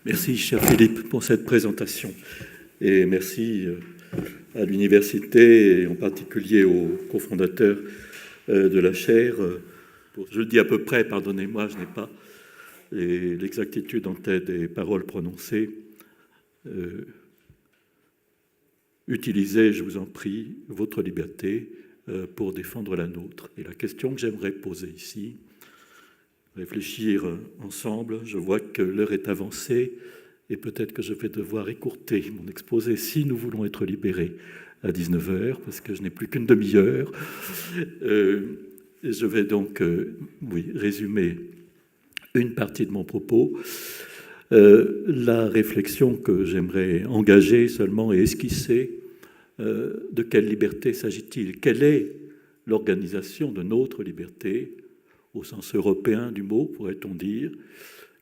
Merci, cher Philippe, pour cette présentation. Et merci à l'université, et en particulier aux cofondateurs de la chaire. Je le dis à peu près, pardonnez-moi, je n'ai pas l'exactitude en tête des paroles prononcées. Utilisez, je vous en prie, votre liberté pour défendre la nôtre. Et la question que j'aimerais poser ici, réfléchir ensemble, je vois que l'heure est avancée et peut-être que je vais devoir écourter mon exposé si nous voulons être libérés à 19h, parce que je n'ai plus qu'une demi-heure. Je vais donc résumer une partie de mon propos. La réflexion que j'aimerais engager seulement et esquisser, de quelle liberté s'agit-il? Quelle est l'organisation de notre liberté, au sens européen du mot, pourrait-on dire?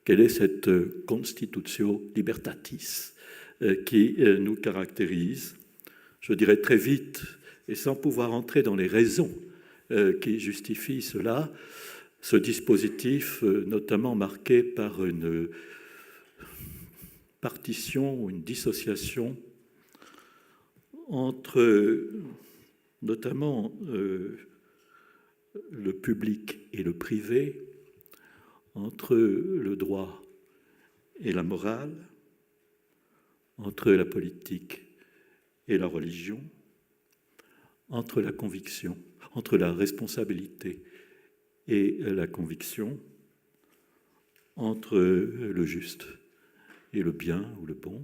Quelle est cette constitutio libertatis qui nous caractérise? Je dirais très vite, et sans pouvoir entrer dans les raisons qui justifient cela, ce dispositif notamment marqué par une partition, une dissociation entre notamment le public et le privé, entre le droit et la morale, entre la politique et la religion, entre la conviction, entre la responsabilité et la conviction, entre le juste et le bien ou le bon,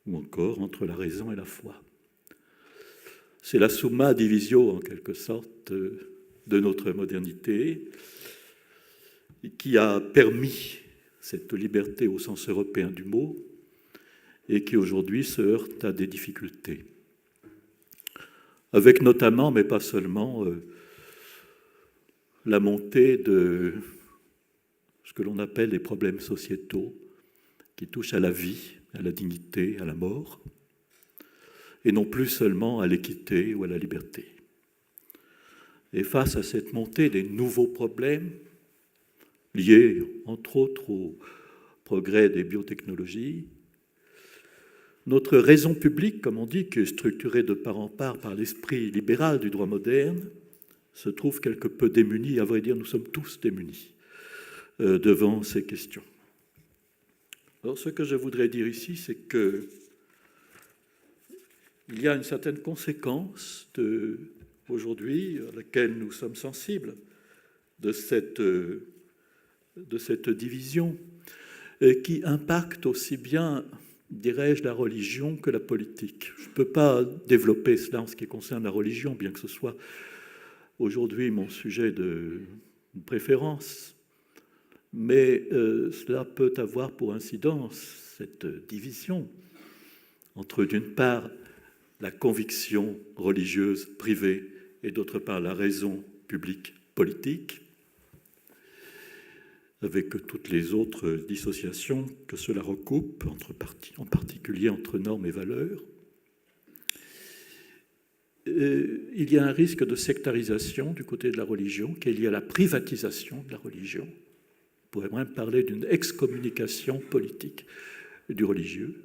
ou encore entre la raison et la foi. C'est la summa divisio, en quelque sorte, de notre modernité, qui a permis cette liberté au sens européen du mot et qui aujourd'hui se heurte à des difficultés. Avec notamment, mais pas seulement, la montée de ce que l'on appelle les problèmes sociétaux qui touchent à la vie, à la dignité, à la mort, et non plus seulement à l'équité ou à la liberté. Et face à cette montée des nouveaux problèmes, liés entre autres au progrès des biotechnologies, notre raison publique, comme on dit, qui est structurée de part en part par l'esprit libéral du droit moderne, se trouve quelque peu démunie. À vrai dire, nous sommes tous démunis devant ces questions. Alors, ce que je voudrais dire ici, c'est que il y a une certaine conséquence aujourd'hui à laquelle nous sommes sensibles de cette division qui impacte aussi bien, dirais-je, la religion que la politique. Je ne peux pas développer cela en ce qui concerne la religion, bien que ce soit aujourd'hui mon sujet de préférence, mais cela peut avoir pour incidence cette division entre, d'une part, la conviction religieuse privée et, d'autre part, la raison publique politique, avec toutes les autres dissociations que cela recoupe, en particulier entre normes et valeurs. Il y a un risque de sectarisation du côté de la religion qui est lié à la privatisation de la religion. On pourrait même parler d'une excommunication politique du religieux,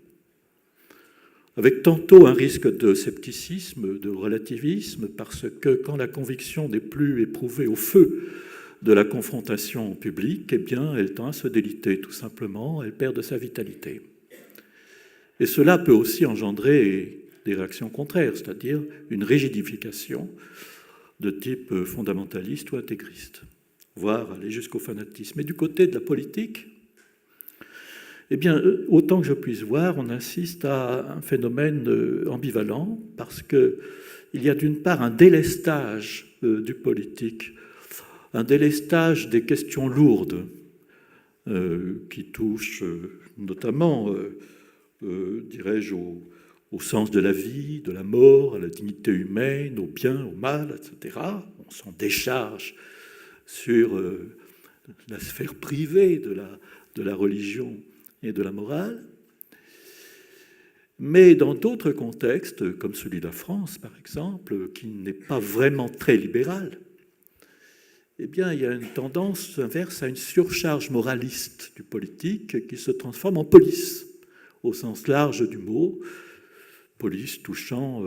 avec tantôt un risque de scepticisme, de relativisme, parce que quand la conviction n'est plus éprouvée au feu de la confrontation publique, eh bien, elle tend à se déliter, tout simplement, elle perd de sa vitalité. Et cela peut aussi engendrer des réactions contraires, c'est-à-dire une rigidification de type fondamentaliste ou intégriste, voire aller jusqu'au fanatisme. Et du côté de la politique, eh bien, autant que je puisse voir, on assiste à un phénomène ambivalent, parce qu'il y a d'une part un délestage du politique, un délestage des questions lourdes qui touchent notamment, dirais-je, au sens de la vie, de la mort, à la dignité humaine, au bien, au mal, etc. On s'en décharge sur la sphère privée de la religion et de la morale. Mais dans d'autres contextes, comme celui de la France, par exemple, qui n'est pas vraiment très libéral, eh bien, il y a une tendance inverse à une surcharge moraliste du politique qui se transforme en police, au sens large du mot, police touchant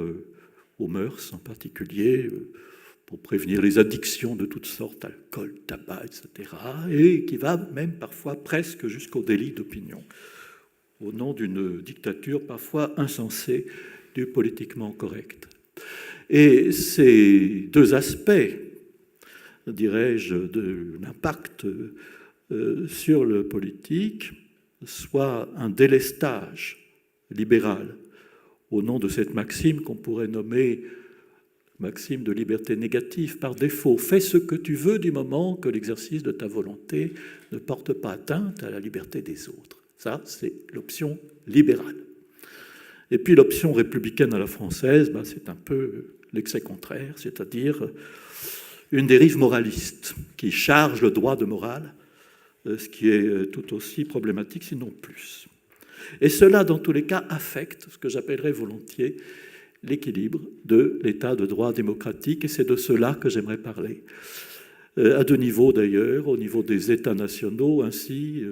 aux mœurs en particulier, pour prévenir les addictions de toutes sortes, alcool, tabac, etc., et qui va même parfois presque jusqu'au délit d'opinion, au nom d'une dictature parfois insensée du politiquement correct. Et ces deux aspects, dirais-je, de l'impact sur le politique, soit un délestage libéral au nom de cette maxime qu'on pourrait nommer maxime de liberté négative par défaut. Fais ce que tu veux du moment que l'exercice de ta volonté ne porte pas atteinte à la liberté des autres. Ça, c'est l'option libérale. Et puis l'option républicaine à la française, c'est un peu l'excès contraire, c'est-à-dire une dérive moraliste qui charge le droit de morale, ce qui est tout aussi problématique, sinon plus. Et cela, dans tous les cas, affecte ce que j'appellerais volontiers l'équilibre de l'état de droit démocratique, et c'est de cela que j'aimerais parler. À deux niveaux d'ailleurs, au niveau des États nationaux, ainsi,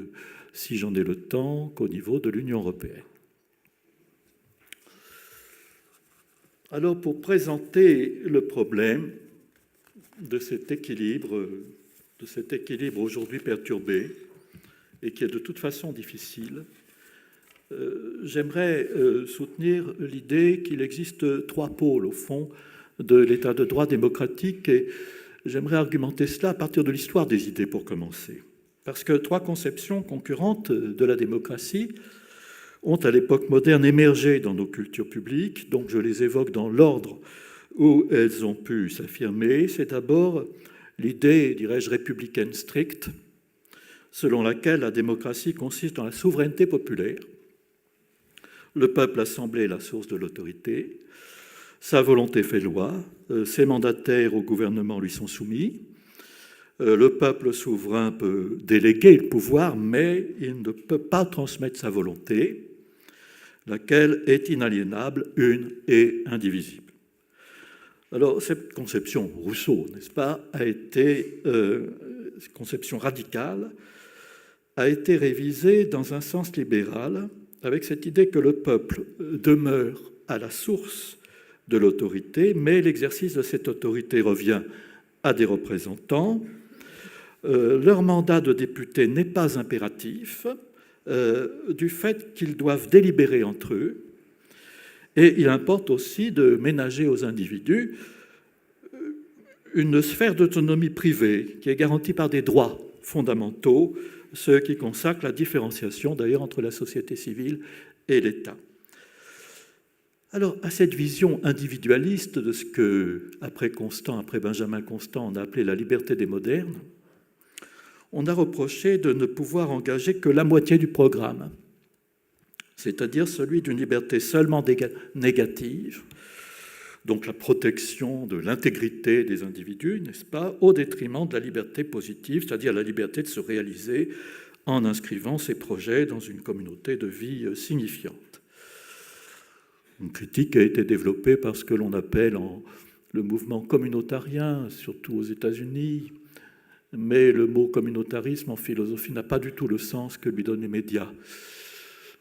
si j'en ai le temps, qu'au niveau de l'Union européenne. Alors, pour présenter le problème de cet équilibre aujourd'hui perturbé, et qui est de toute façon difficile, j'aimerais soutenir l'idée qu'il existe trois pôles, au fond, de l'état de droit démocratique, et j'aimerais argumenter cela à partir de l'histoire des idées, pour commencer. Parce que trois conceptions concurrentes de la démocratie ont, à l'époque moderne, émergé dans nos cultures publiques, donc je les évoque dans l'ordre où elles ont pu s'affirmer. C'est d'abord l'idée, dirais-je, républicaine stricte, selon laquelle la démocratie consiste dans la souveraineté populaire. Le peuple assemblé est la source de l'autorité, sa volonté fait loi, ses mandataires au gouvernement lui sont soumis, le peuple souverain peut déléguer le pouvoir, mais il ne peut pas transmettre sa volonté, laquelle est inaliénable, une et indivisible. Alors, cette conception, Rousseau, n'est-ce pas, conception radicale, a été révisée dans un sens libéral, avec cette idée que le peuple demeure à la source de l'autorité, mais l'exercice de cette autorité revient à des représentants. Leur mandat de député n'est pas impératif, du fait qu'ils doivent délibérer entre eux, et il importe aussi de ménager aux individus une sphère d'autonomie privée qui est garantie par des droits fondamentaux, ce qui consacre la différenciation d'ailleurs entre la société civile et l'État. Alors, à cette vision individualiste de ce que, après Benjamin Constant, on a appelé la liberté des modernes, on a reproché de ne pouvoir engager que la moitié du programme, c'est-à-dire celui d'une liberté seulement négative, donc la protection de l'intégrité des individus, n'est-ce pas, au détriment de la liberté positive, c'est-à-dire la liberté de se réaliser en inscrivant ses projets dans une communauté de vie signifiante. Une critique a été développée par ce que l'on appelle le mouvement communautarien, surtout aux États-Unis, mais le mot communautarisme en philosophie n'a pas du tout le sens que lui donnent les médias.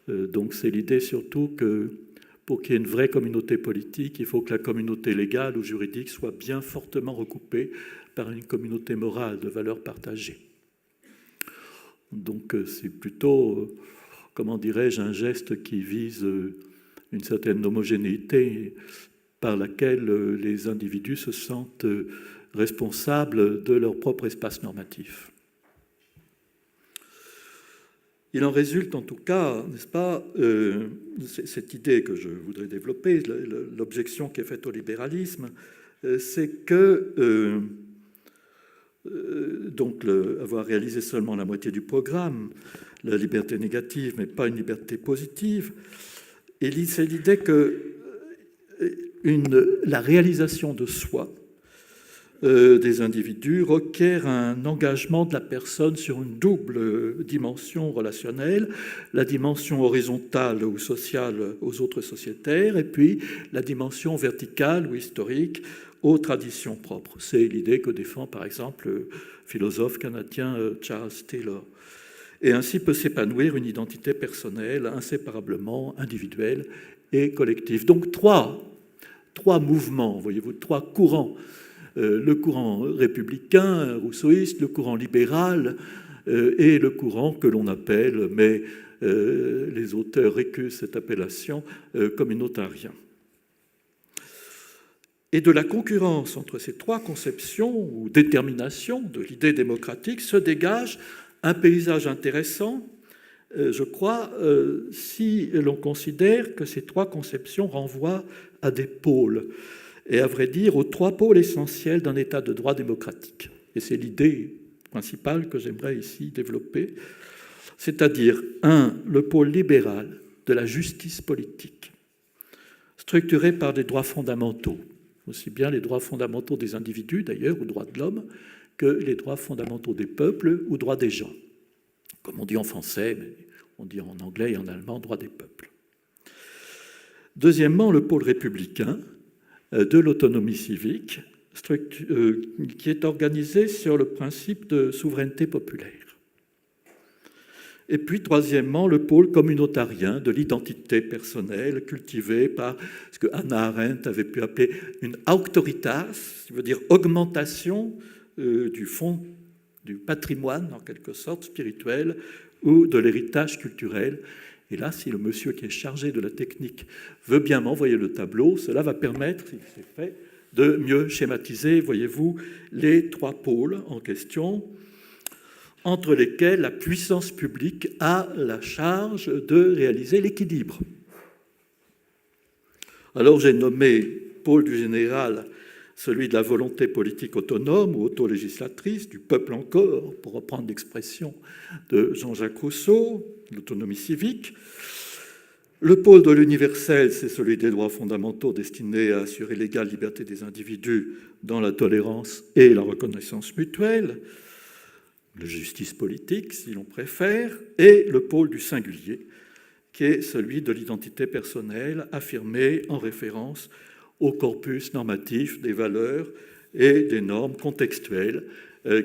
Donc c'est l'idée surtout que pour qu'il y ait une vraie communauté politique, il faut que la communauté légale ou juridique soit bien fortement recoupée par une communauté morale de valeurs partagées. Donc c'est plutôt, comment dirais-je, un geste qui vise une certaine homogénéité par laquelle les individus se sentent responsables de leur propre espace normatif. Il en résulte en tout cas, n'est-ce pas, cette idée que je voudrais développer, l'objection qui est faite au libéralisme, c'est que avoir réalisé seulement la moitié du programme, la liberté négative, mais pas une liberté positive, et c'est l'idée que la réalisation de soi des individus requiert un engagement de la personne sur une double dimension relationnelle, la dimension horizontale ou sociale aux autres sociétaires, et puis la dimension verticale ou historique aux traditions propres. C'est l'idée que défend par exemple le philosophe canadien Charles Taylor. Et ainsi peut s'épanouir une identité personnelle inséparablement individuelle et collective. Donc trois mouvements, voyez-vous, trois courants. Le courant républicain, rousseauiste, le courant libéral et le courant que l'on appelle, mais les auteurs récusent cette appellation, communautarien. Et de la concurrence entre ces trois conceptions ou déterminations de l'idée démocratique se dégage un paysage intéressant, je crois, si l'on considère que ces trois conceptions renvoient à des pôles, et à vrai dire aux trois pôles essentiels d'un État de droit démocratique. Et c'est l'idée principale que j'aimerais ici développer, c'est-à-dire, le pôle libéral de la justice politique, structuré par des droits fondamentaux, aussi bien les droits fondamentaux des individus d'ailleurs, ou droits de l'homme, que les droits fondamentaux des peuples ou droits des gens. Comme on dit en français, mais on dit en anglais et en allemand, droits des peuples. Deuxièmement, le pôle républicain de l'autonomie civique, qui est organisé sur le principe de souveraineté populaire. Et puis, troisièmement, le pôle communautarien de l'identité personnelle cultivée par ce que Hannah Arendt avait pu appeler une auctoritas, qui veut dire augmentation du fond du patrimoine, en quelque sorte, spirituel, ou de l'héritage culturel. Et là, si le monsieur qui est chargé de la technique veut bien m'envoyer le tableau, cela va permettre, si c'est fait, de mieux schématiser, voyez-vous, les trois pôles en question, entre lesquels la puissance publique a la charge de réaliser l'équilibre. Alors j'ai nommé pôle du général celui de la volonté politique autonome ou autolégislatrice, du peuple encore, pour reprendre l'expression de Jean-Jacques Rousseau, l'autonomie civique. Le pôle de l'universel, c'est celui des droits fondamentaux destinés à assurer l'égale liberté des individus dans la tolérance et la reconnaissance mutuelle, la justice politique, si l'on préfère, et le pôle du singulier, qui est celui de l'identité personnelle affirmée en référence au corpus normatif des valeurs et des normes contextuelles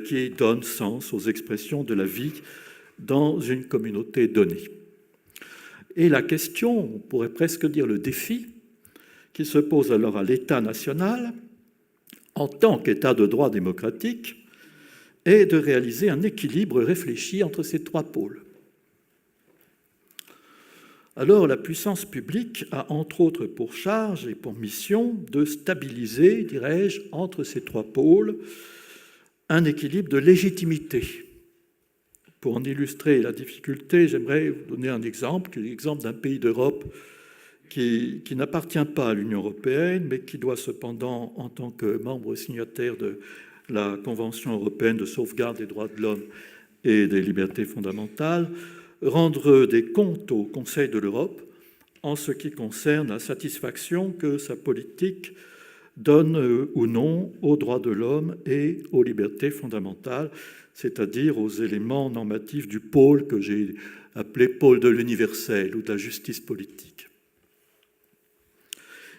qui donnent sens aux expressions de la vie dans une communauté donnée. Et la question, on pourrait presque dire le défi, qui se pose alors à l'État national, en tant qu'État de droit démocratique, est de réaliser un équilibre réfléchi entre ces trois pôles. Alors, la puissance publique a entre autres pour charge et pour mission de stabiliser, dirais-je, entre ces trois pôles, un équilibre de légitimité. Pour en illustrer la difficulté, j'aimerais vous donner un exemple, qui est l'exemple d'un pays d'Europe qui n'appartient pas à l'Union européenne, mais qui doit cependant, en tant que membre signataire de la Convention européenne de sauvegarde des droits de l'homme et des libertés fondamentales, rendre des comptes au Conseil de l'Europe en ce qui concerne la satisfaction que sa politique donne ou non aux droits de l'homme et aux libertés fondamentales, c'est-à-dire aux éléments normatifs du pôle que j'ai appelé pôle de l'universel ou de la justice politique.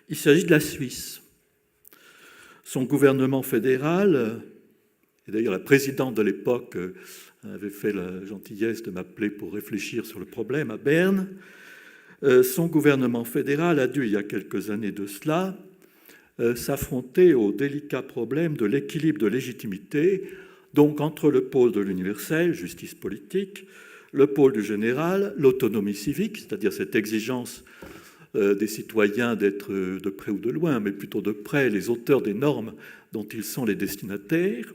Il s'agit de la Suisse. Son gouvernement fédéral, et d'ailleurs la présidente de l'époque avait fait la gentillesse de m'appeler pour réfléchir sur le problème à Berne. Son gouvernement fédéral a dû, il y a quelques années de cela, s'affronter au délicat problème de l'équilibre de légitimité, donc entre le pôle de l'universel, justice politique, le pôle du général, l'autonomie civique, c'est-à-dire cette exigence des citoyens d'être de près ou de loin, mais plutôt de près, les auteurs des normes dont ils sont les destinataires,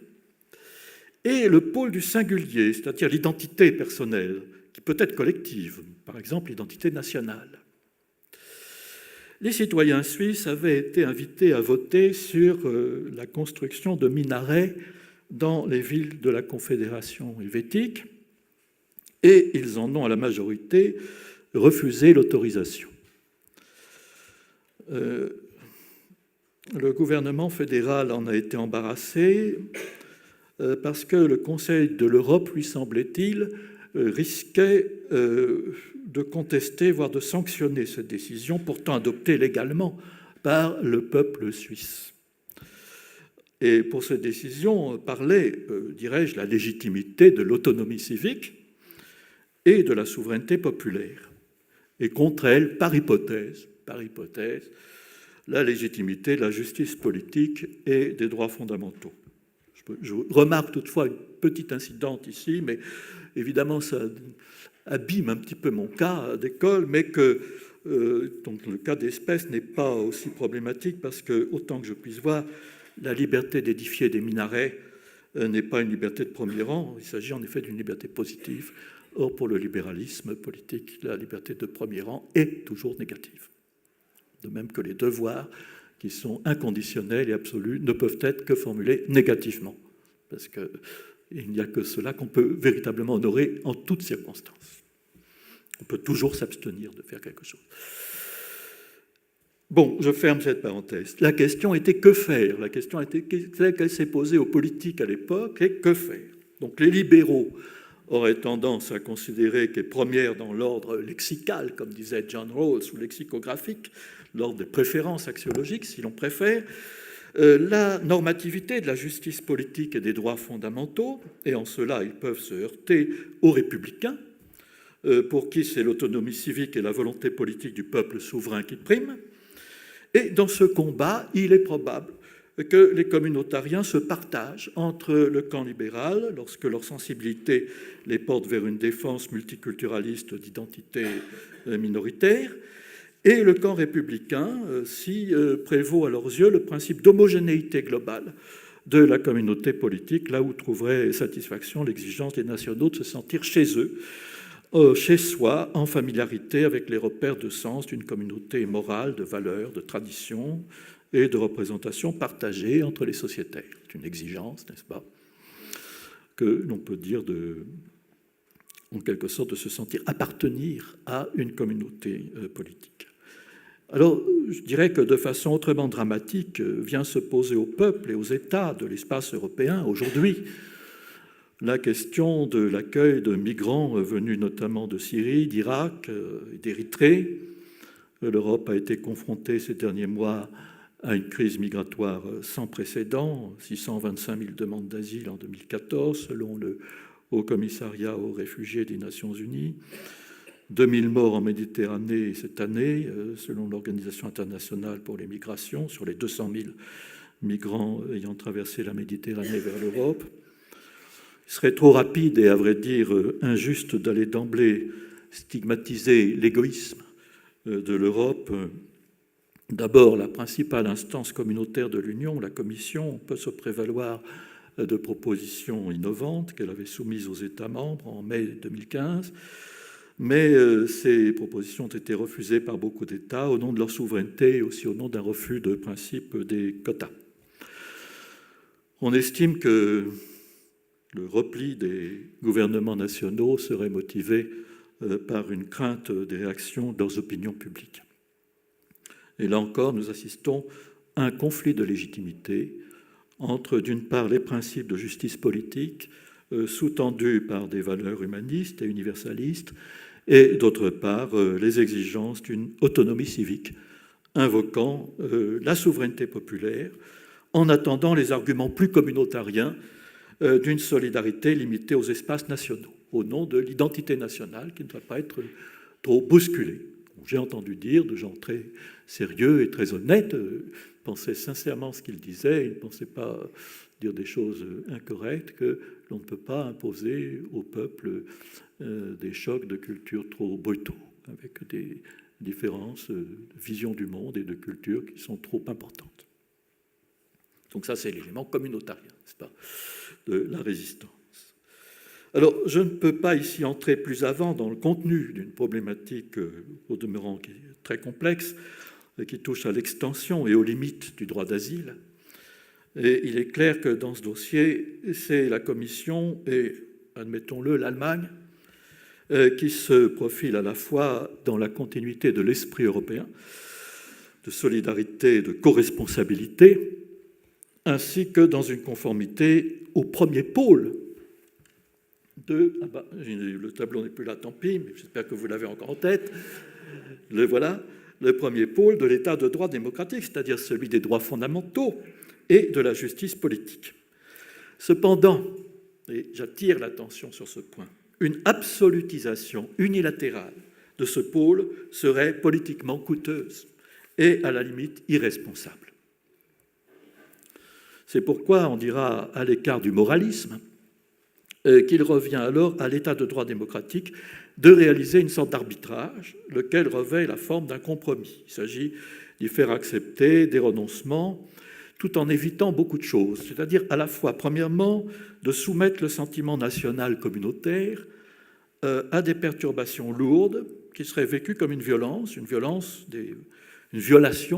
et le pôle du singulier, c'est-à-dire l'identité personnelle, qui peut être collective, par exemple l'identité nationale. Les citoyens suisses avaient été invités à voter sur la construction de minarets dans les villes de la Confédération helvétique, et ils en ont à la majorité refusé l'autorisation. le gouvernement fédéral en a été embarrassé parce que le Conseil de l'Europe, lui semblait-il, risquait de contester, voire de sanctionner cette décision, pourtant adoptée légalement par le peuple suisse. Et pour cette décision parlait, dirais-je, la légitimité de l'autonomie civique et de la souveraineté populaire. Et contre elle, par hypothèse, la légitimité de la justice politique et des droits fondamentaux. Je remarque toutefois une petite incidente ici, mais évidemment ça abîme un petit peu mon cas d'école, mais que donc le cas d'espèce n'est pas aussi problématique parce que, autant que je puisse voir, la liberté d'édifier des minarets n'est pas une liberté de premier rang, il s'agit en effet d'une liberté positive. Or, pour le libéralisme politique, la liberté de premier rang est toujours négative. De même que les devoirs, qui sont inconditionnels et absolus, ne peuvent être que formulés négativement, parce qu'il n'y a que cela qu'on peut véritablement honorer en toutes circonstances. On peut toujours s'abstenir de faire quelque chose. Bon, je ferme cette parenthèse. La question était que faire ? La question était celle qu'elle s'est posée aux politiques à l'époque, et que faire ? Donc les libéraux auraient tendance à considérer qu'est première dans l'ordre lexical, comme disait John Rawls, ou lexicographique, l'ordre des préférences axiologiques, si l'on préfère, la normativité de la justice politique et des droits fondamentaux, et en cela ils peuvent se heurter aux républicains, pour qui c'est l'autonomie civique et la volonté politique du peuple souverain qui priment. Et dans ce combat, il est probable que les communautariens se partagent entre le camp libéral, lorsque leur sensibilité les porte vers une défense multiculturaliste d'identité minoritaire, et le camp républicain, si prévaut à leurs yeux le principe d'homogénéité globale de la communauté politique, là où trouverait satisfaction l'exigence des nationaux de se sentir chez eux, chez soi, en familiarité avec les repères de sens d'une communauté morale, de valeurs, de traditions et de représentations partagées entre les sociétaires. C'est une exigence, n'est-ce pas, que l'on peut dire en quelque sorte de se sentir appartenir à une communauté politique. Alors, je dirais que de façon autrement dramatique vient se poser aux peuples et aux États de l'espace européen aujourd'hui la question de l'accueil de migrants venus notamment de Syrie, d'Irak et d'Érythrée. L'Europe a été confrontée ces derniers mois à une crise migratoire sans précédent, 625 000 demandes d'asile en 2014, selon le Haut Commissariat aux réfugiés des Nations Unies. 2000 morts en Méditerranée cette année, selon l'Organisation internationale pour les migrations, sur les 200 000 migrants ayant traversé la Méditerranée vers l'Europe. Il serait trop rapide et, à vrai dire, injuste d'aller d'emblée stigmatiser l'égoïsme de l'Europe. D'abord, la principale instance communautaire de l'Union, la Commission, peut se prévaloir de propositions innovantes qu'elle avait soumises aux États membres en mai 2015. Mais ces propositions ont été refusées par beaucoup d'États au nom de leur souveraineté et aussi au nom d'un refus de principe des quotas. On estime que le repli des gouvernements nationaux serait motivé par une crainte des réactions de leurs opinions publiques. Et là encore, nous assistons à un conflit de légitimité entre, d'une part, les principes de justice politique sous-tendus par des valeurs humanistes et universalistes, et d'autre part, les exigences d'une autonomie civique invoquant la souveraineté populaire en attendant les arguments plus communautariens d'une solidarité limitée aux espaces nationaux, au nom de l'identité nationale qui ne doit pas être trop bousculée. J'ai entendu dire de gens très sérieux et très honnêtes, pensaient sincèrement ce qu'ils disaient, ils ne pensaient pas dire des choses incorrectes, que l'on ne peut pas imposer au peuple des chocs de culture trop brutaux, avec des différences de vision du monde et de culture qui sont trop importantes. Donc ça, c'est l'élément communautarien, n'est-ce pas, de la résistance. Alors, je ne peux pas ici entrer plus avant dans le contenu d'une problématique au demeurant qui est très complexe, et qui touche à l'extension et aux limites du droit d'asile. Et il est clair que dans ce dossier, c'est la Commission et, admettons-le, l'Allemagne qui se profilent à la fois dans la continuité de l'esprit européen, de solidarité et de co-responsabilité, ainsi que dans une conformité au premier pôle de... Ah bah, le tableau n'est plus là, tant pis, mais j'espère que vous l'avez encore en tête. Le voilà, le premier pôle de l'état de droit démocratique, c'est-à-dire celui des droits fondamentaux et de la justice politique. Cependant, et j'attire l'attention sur ce point, une absolutisation unilatérale de ce pôle serait politiquement coûteuse et à la limite irresponsable. C'est pourquoi on dira, à l'écart du moralisme, qu'il revient alors à l'état de droit démocratique de réaliser une sorte d'arbitrage, lequel revêt la forme d'un compromis. Il s'agit d'y faire accepter des renoncements, tout en évitant beaucoup de choses, c'est-à-dire à la fois, premièrement, de soumettre le sentiment national communautaire à des perturbations lourdes qui seraient vécues comme une violation,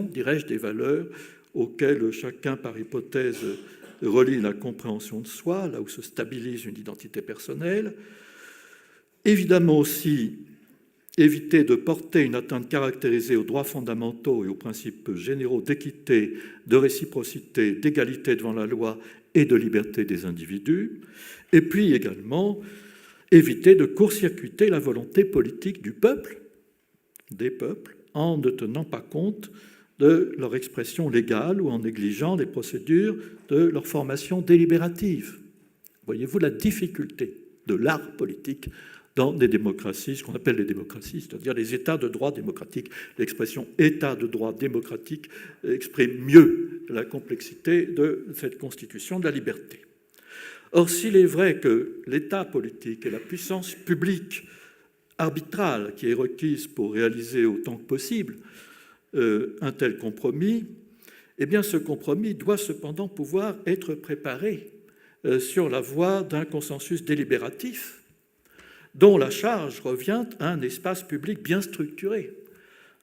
dirais-je, des valeurs auxquelles chacun, par hypothèse, relie la compréhension de soi, là où se stabilise une identité personnelle. Évidemment aussi, éviter de porter une atteinte caractérisée aux droits fondamentaux et aux principes généraux d'équité, de réciprocité, d'égalité devant la loi et de liberté des individus. Et puis également, éviter de court-circuiter la volonté politique du peuple, des peuples, en ne tenant pas compte de leur expression légale ou en négligeant les procédures de leur formation délibérative. Voyez-vous la difficulté de l'art politique dans des démocraties, ce qu'on appelle les démocraties, c'est-à-dire les États de droit démocratique. L'expression « État de droit démocratique » exprime mieux la complexité de cette constitution de la liberté. Or, s'il est vrai que l'État politique et la puissance publique arbitrale qui est requise pour réaliser autant que possible un tel compromis, eh bien ce compromis doit cependant pouvoir être préparé sur la voie d'un consensus délibératif dont la charge revient à un espace public bien structuré,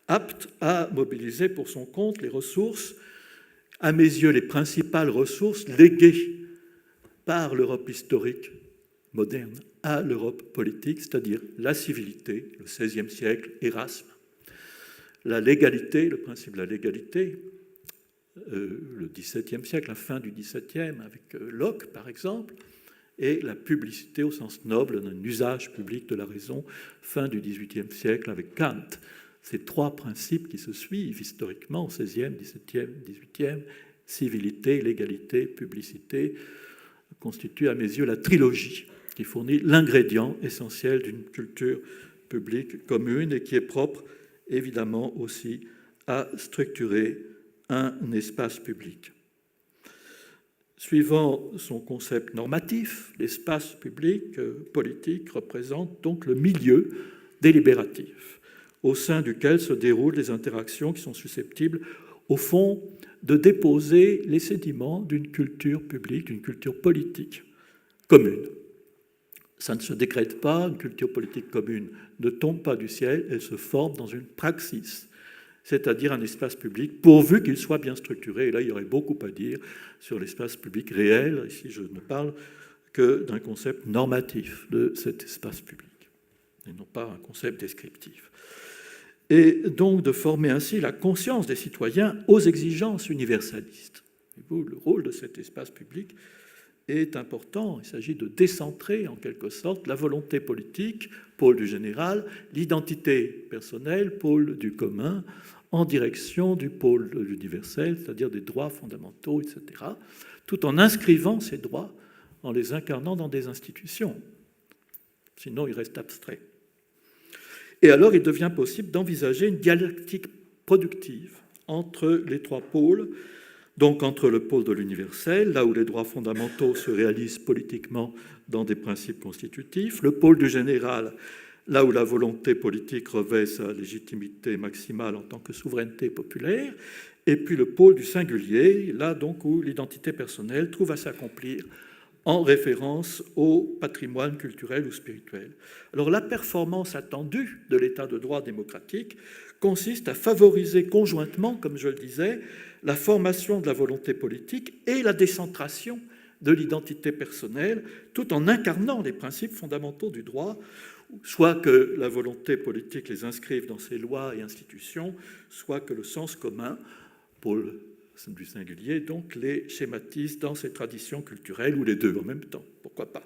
apte à mobiliser pour son compte les ressources, à mes yeux les principales ressources léguées par l'Europe historique moderne à l'Europe politique, c'est-à-dire la civilité, le XVIe siècle, Erasme, la légalité, le principe de la légalité, le XVIIe siècle, la fin du XVIIe, avec Locke par exemple, et la publicité au sens noble d'un usage public de la raison, fin du XVIIIe siècle avec Kant. Ces trois principes qui se suivent historiquement au XVIe, XVIIe, XVIIIe, civilité, légalité, publicité, constituent à mes yeux la trilogie qui fournit l'ingrédient essentiel d'une culture publique commune et qui est propre évidemment aussi à structurer un espace public. Suivant son concept normatif, l'espace public politique représente donc le milieu délibératif au sein duquel se déroulent les interactions qui sont susceptibles, au fond, de déposer les sédiments d'une culture publique, d'une culture politique commune. Ça ne se décrète pas, une culture politique commune ne tombe pas du ciel, elle se forme dans une praxis, c'est-à-dire un espace public, pourvu qu'il soit bien structuré. Et là, il y aurait beaucoup à dire sur l'espace public réel. Ici, je ne parle que d'un concept normatif de cet espace public, et non pas un concept descriptif. Et donc de former ainsi la conscience des citoyens aux exigences universalistes. Le rôle de cet espace public est important. Il s'agit de décentrer, en quelque sorte, la volonté politique, pôle du général, l'identité personnelle, pôle du commun, en direction du pôle de l'universel, c'est-à-dire des droits fondamentaux, etc., tout en inscrivant ces droits, en les incarnant dans des institutions. Sinon, ils restent abstraits. Et alors, il devient possible d'envisager une dialectique productive entre les trois pôles, donc entre le pôle de l'universel, là où les droits fondamentaux se réalisent politiquement dans des principes constitutifs, le pôle du général, là où la volonté politique revêt sa légitimité maximale en tant que souveraineté populaire, et puis le pôle du singulier, là donc où l'identité personnelle trouve à s'accomplir en référence au patrimoine culturel ou spirituel. Alors la performance attendue de l'état de droit démocratique consiste à favoriser conjointement, comme je le disais, la formation de la volonté politique et la décentration de l'identité personnelle, tout en incarnant les principes fondamentaux du droit, soit que la volonté politique les inscrive dans ses lois et institutions, soit que le sens commun, pôle du singulier, donc les schématise dans ses traditions culturelles, ou les deux en même temps, pourquoi pas.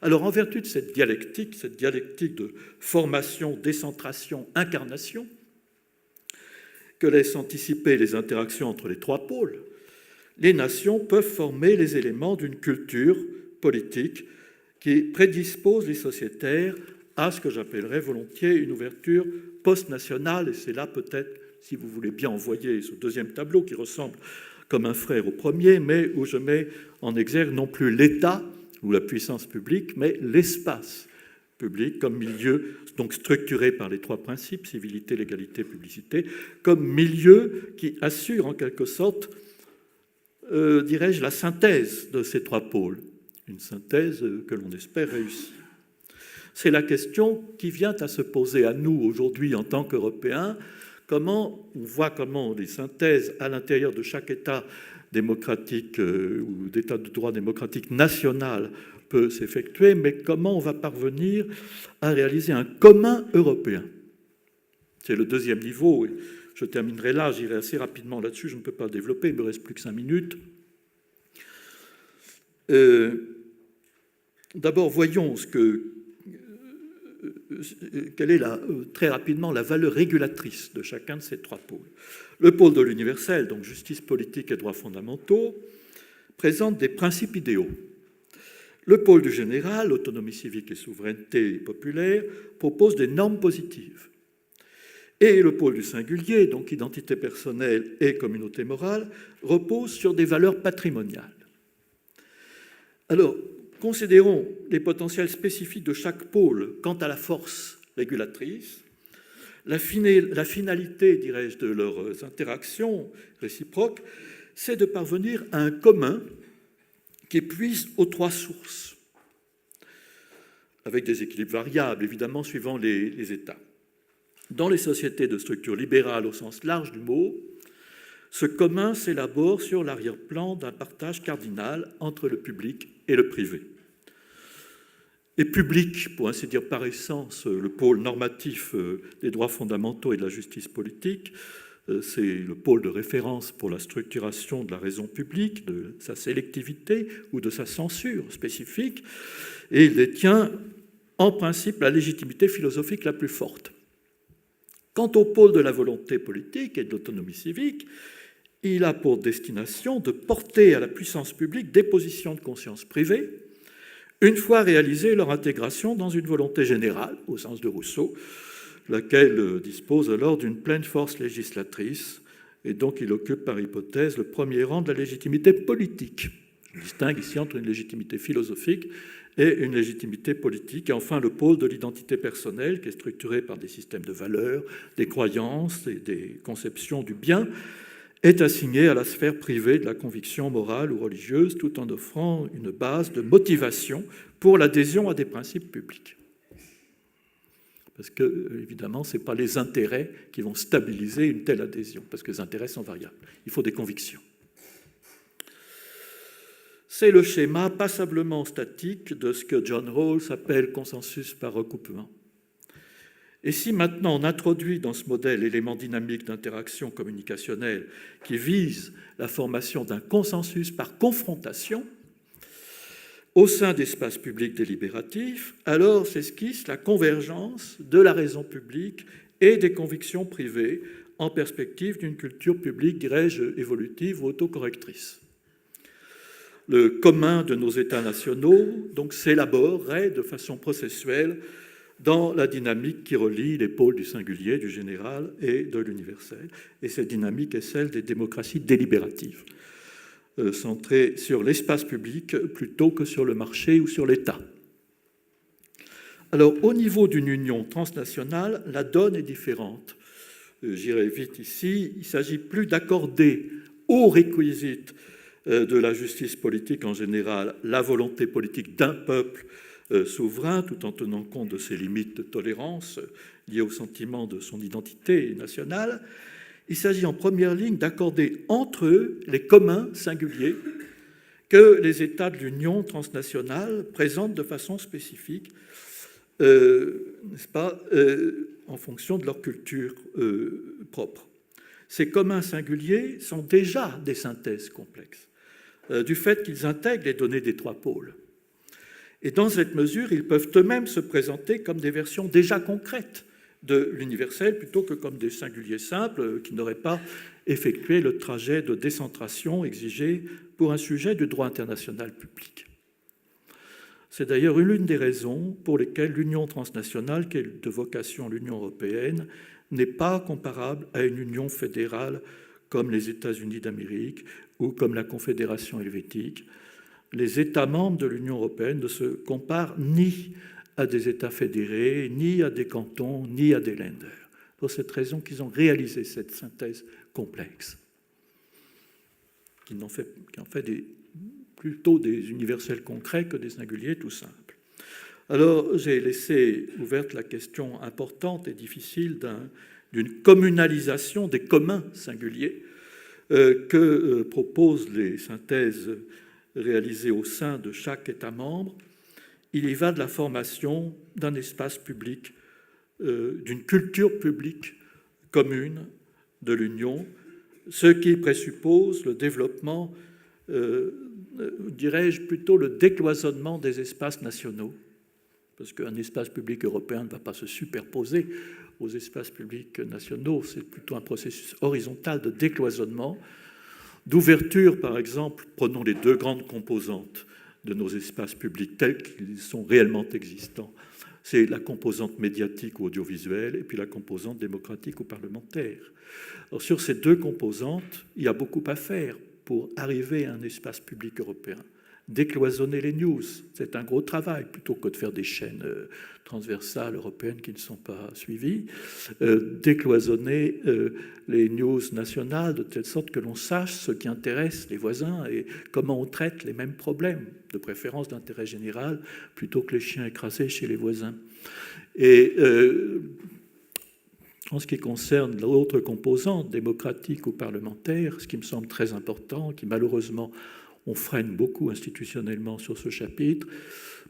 Alors, en vertu de cette dialectique de formation, décentration, incarnation, que laissent anticiper les interactions entre les trois pôles, les nations peuvent former les éléments d'une culture politique qui prédispose les sociétaires à ce que j'appellerais volontiers une ouverture post-nationale, et c'est là peut-être, si vous voulez bien envoyer ce deuxième tableau qui ressemble comme un frère au premier, mais où je mets en exergue non plus l'État ou la puissance publique, mais l'espace public comme milieu, donc structuré par les trois principes, civilité, légalité, publicité, comme milieu qui assure en quelque sorte, dirais-je, la synthèse de ces trois pôles, une synthèse que l'on espère réussir. C'est la question qui vient à se poser à nous aujourd'hui en tant qu'Européens. On voit comment les synthèses à l'intérieur de chaque État démocratique ou d'État de droit démocratique national peut s'effectuer, mais comment on va parvenir à réaliser un commun européen. C'est le deuxième niveau. Je terminerai là, j'irai assez rapidement là-dessus, je ne peux pas le développer, il me reste plus que 5 minutes. D'abord, voyons quelle est très rapidement la valeur régulatrice de chacun de ces trois pôles. Le pôle de l'universel, donc justice politique et droits fondamentaux, présente des principes idéaux. Le pôle du général, autonomie civique et souveraineté populaire, propose des normes positives. Et le pôle du singulier, donc identité personnelle et communauté morale, repose sur des valeurs patrimoniales. Alors, considérons les potentiels spécifiques de chaque pôle quant à la force régulatrice, la finalité, dirais-je, de leurs interactions réciproques, c'est de parvenir à un commun qui puise aux trois sources, avec des équilibres variables, évidemment, suivant les États. Dans les sociétés de structure libérale au sens large du mot, ce commun s'élabore sur l'arrière-plan d'un partage cardinal entre le public et le privé. Et public, pour ainsi dire par essence, le pôle normatif des droits fondamentaux et de la justice politique, c'est le pôle de référence pour la structuration de la raison publique, de sa sélectivité ou de sa censure spécifique, et il détient en principe la légitimité philosophique la plus forte. Quant au pôle de la volonté politique et de l'autonomie civique, il a pour destination de porter à la puissance publique des positions de conscience privée, une fois réalisée leur intégration dans une volonté générale, au sens de Rousseau, laquelle dispose alors d'une pleine force législatrice, et donc il occupe par hypothèse le premier rang de la légitimité politique. Je distingue ici entre une légitimité philosophique et une légitimité politique. Et enfin, le pôle de l'identité personnelle, qui est structuré par des systèmes de valeurs, des croyances et des conceptions du bien, est assigné à la sphère privée de la conviction morale ou religieuse, tout en offrant une base de motivation pour l'adhésion à des principes publics. Parce que, évidemment, ce n'est pas les intérêts qui vont stabiliser une telle adhésion, parce que les intérêts sont variables. Il faut des convictions. C'est le schéma passablement statique de ce que John Rawls appelle consensus par recoupement. Et si maintenant on introduit dans ce modèle l'élément dynamique d'interaction communicationnelle qui vise la formation d'un consensus par confrontation au sein d'espaces publics délibératifs, alors s'esquisse la convergence de la raison publique et des convictions privées en perspective d'une culture publique, dirais-je, évolutive ou autocorrectrice. Le commun de nos États nationaux donc s'élaborerait de façon processuelle dans la dynamique qui relie les pôles du singulier, du général et de l'universel. Et cette dynamique est celle des démocraties délibératives, centrées sur l'espace public plutôt que sur le marché ou sur l'État. Alors, au niveau d'une union transnationale, la donne est différente. J'irai vite ici. Il ne s'agit plus d'accorder aux réquisites de la justice politique en général la volonté politique d'un peuple souverain, tout en tenant compte de ses limites de tolérance liées au sentiment de son identité nationale. Il s'agit en première ligne d'accorder entre eux les communs singuliers que les États de l'Union transnationale présentent de façon spécifique, n'est-ce pas, en fonction de leur culture propre. Ces communs singuliers sont déjà des synthèses complexes, du fait qu'ils intègrent les données des trois pôles. Et dans cette mesure, ils peuvent eux-mêmes se présenter comme des versions déjà concrètes de l'universel, plutôt que comme des singuliers simples qui n'auraient pas effectué le trajet de décentration exigé pour un sujet du droit international public. C'est d'ailleurs l'une des raisons pour lesquelles l'union transnationale, qui est de vocation l'Union européenne, n'est pas comparable à une union fédérale comme les États-Unis d'Amérique ou comme la Confédération helvétique. Les États membres de l'Union européenne ne se comparent ni à des États fédérés, ni à des cantons, ni à des Länder. Pour cette raison qu'ils ont réalisé cette synthèse complexe, qui en fait plutôt des universels concrets que des singuliers tout simples. Alors, j'ai laissé ouverte la question importante et difficile d'une communalisation des communs singuliers que proposent les synthèses réalisées au sein de chaque État membre. Il y va de la formation d'un espace public, d'une culture publique commune de l'Union, ce qui présuppose le développement, dirais-je plutôt le décloisonnement des espaces nationaux, parce qu'un espace public européen ne va pas se superposer aux espaces publics nationaux, c'est plutôt un processus horizontal de décloisonnement, d'ouverture, par exemple, prenons les deux grandes composantes de nos espaces publics tels qu'ils sont réellement existants. C'est la composante médiatique ou audiovisuelle et puis la composante démocratique ou parlementaire. Alors, sur ces deux composantes, il y a beaucoup à faire pour arriver à un espace public européen. Décloisonner les news, c'est un gros travail, plutôt que de faire des chaînes transversales européennes qui ne sont pas suivies. Décloisonner les news nationales de telle sorte que l'on sache ce qui intéresse les voisins et comment on traite les mêmes problèmes, de préférence d'intérêt général, plutôt que les chiens écrasés chez les voisins. Et en ce qui concerne l'autre composante, démocratique ou parlementaire, ce qui me semble très important, qui malheureusement on freine beaucoup institutionnellement sur ce chapitre,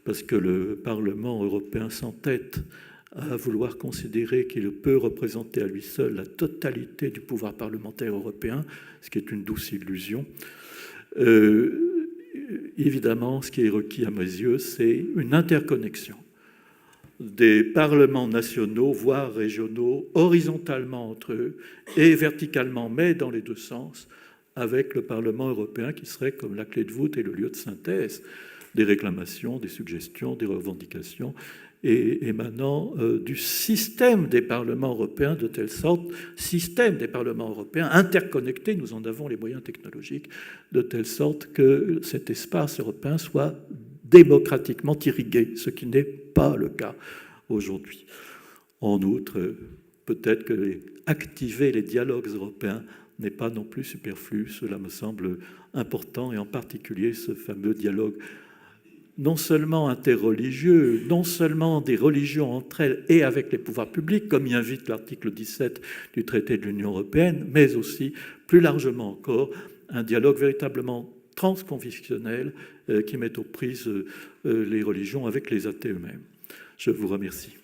parce que le Parlement européen s'entête à vouloir considérer qu'il peut représenter à lui seul la totalité du pouvoir parlementaire européen, ce qui est une douce illusion. Évidemment, ce qui est requis à mes yeux, c'est une interconnexion des parlements nationaux, voire régionaux, horizontalement entre eux et verticalement, mais dans les deux sens, avec le Parlement européen qui serait comme la clé de voûte et le lieu de synthèse des réclamations, des suggestions, des revendications et émanant du système des parlements européens, de telle sorte, système des parlements européens interconnectés, nous en avons les moyens technologiques, de telle sorte que cet espace européen soit démocratiquement irrigué, ce qui n'est pas le cas aujourd'hui. En outre, peut-être que activer les dialogues européens n'est pas non plus superflu, cela me semble important, et en particulier ce fameux dialogue non seulement interreligieux, non seulement des religions entre elles et avec les pouvoirs publics, comme y invite l'article 17 du traité de l'Union européenne, mais aussi, plus largement encore, un dialogue véritablement transconfessionnel qui met aux prises les religions avec les athées eux-mêmes. Je vous remercie.